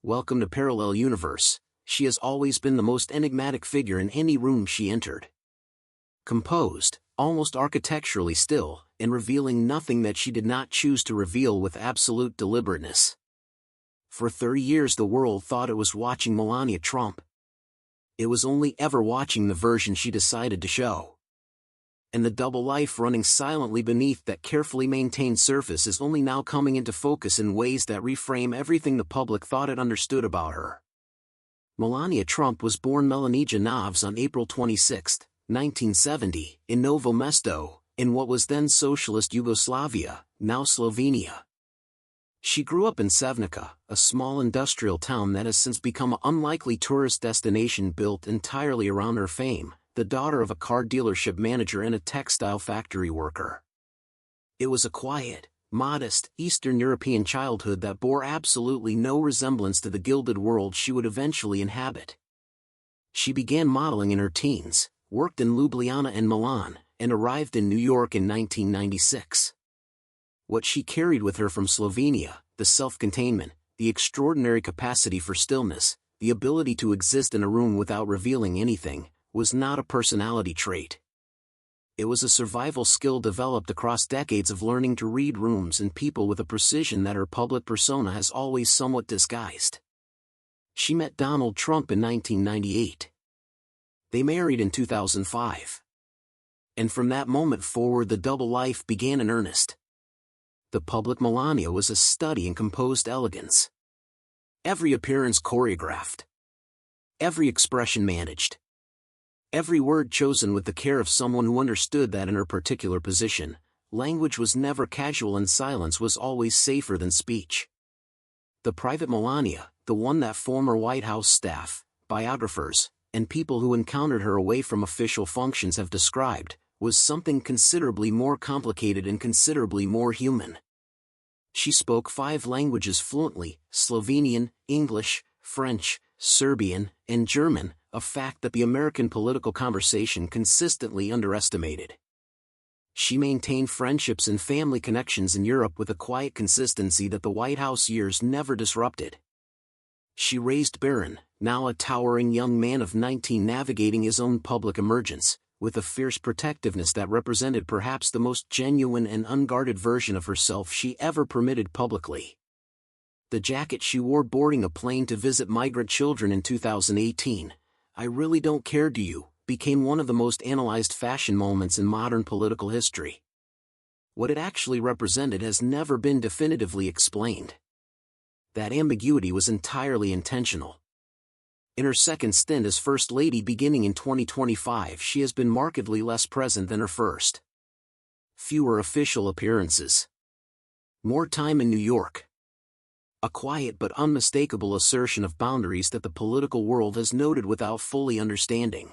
Welcome to Parallel Universe. She has always been the most enigmatic figure in any room she entered. Composed, almost architecturally still, and revealing nothing that she did not choose to reveal with absolute deliberateness. For 30 years the world thought it was watching Melania Trump. It was only ever watching the version she decided to show. And the double life running silently beneath that carefully maintained surface is only now coming into focus in ways that reframe everything the public thought it understood about her. Melania Trump was born Melania Trump on April 26, 1970, in Novo Mesto, in what was then socialist Yugoslavia, now Slovenia. She grew up in Sevnica, a small industrial town that has since become an unlikely tourist destination built entirely around her fame, the daughter of a car dealership manager and a textile factory worker. It was a quiet, modest, Eastern European childhood that bore absolutely no resemblance to the gilded world she would eventually inhabit. She began modeling in her teens, worked in Ljubljana and Milan, and arrived in New York in 1996. What she carried with her from Slovenia, the self-containment, the extraordinary capacity for stillness, the ability to exist in a room without revealing anything, was not a personality trait. It was a survival skill developed across decades of learning to read rooms and people with a precision that her public persona has always somewhat disguised. She met Donald Trump in 1998. They married in 2005. And from that moment forward the double life began in earnest. The public Melania was a study in composed elegance. Every appearance choreographed. Every expression managed. Every word chosen with the care of someone who understood that in her particular position, language was never casual and silence was always safer than speech. The private Melania, the one that former White House staff, biographers, and people who encountered her away from official functions have described, was something considerably more complicated and considerably more human. She spoke 5 languages fluently: Slovenian, English, French, Serbian, and German, a fact that the American political conversation consistently underestimated. She maintained friendships and family connections in Europe with a quiet consistency that the White House years never disrupted. She raised Baron, now a towering young man of 19, navigating his own public emergence, with a fierce protectiveness that represented perhaps the most genuine and unguarded version of herself she ever permitted publicly. The jacket she wore boarding a plane to visit migrant children in 2018, "I really don't care, do you?" became one of the most analyzed fashion moments in modern political history. What it actually represented has never been definitively explained. That ambiguity was entirely intentional. In her second stint as First Lady beginning in 2025, she has been markedly less present than her first. Fewer official appearances. More time in New York. A quiet but unmistakable assertion of boundaries that the political world has noted without fully understanding.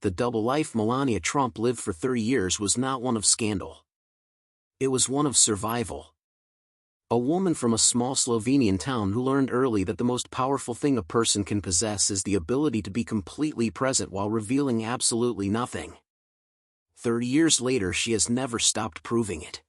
The double life Melania Trump lived for 30 years was not one of scandal. It was one of survival. A woman from a small Slovenian town who learned early that the most powerful thing a person can possess is the ability to be completely present while revealing absolutely nothing. 30 years later she has never stopped proving it.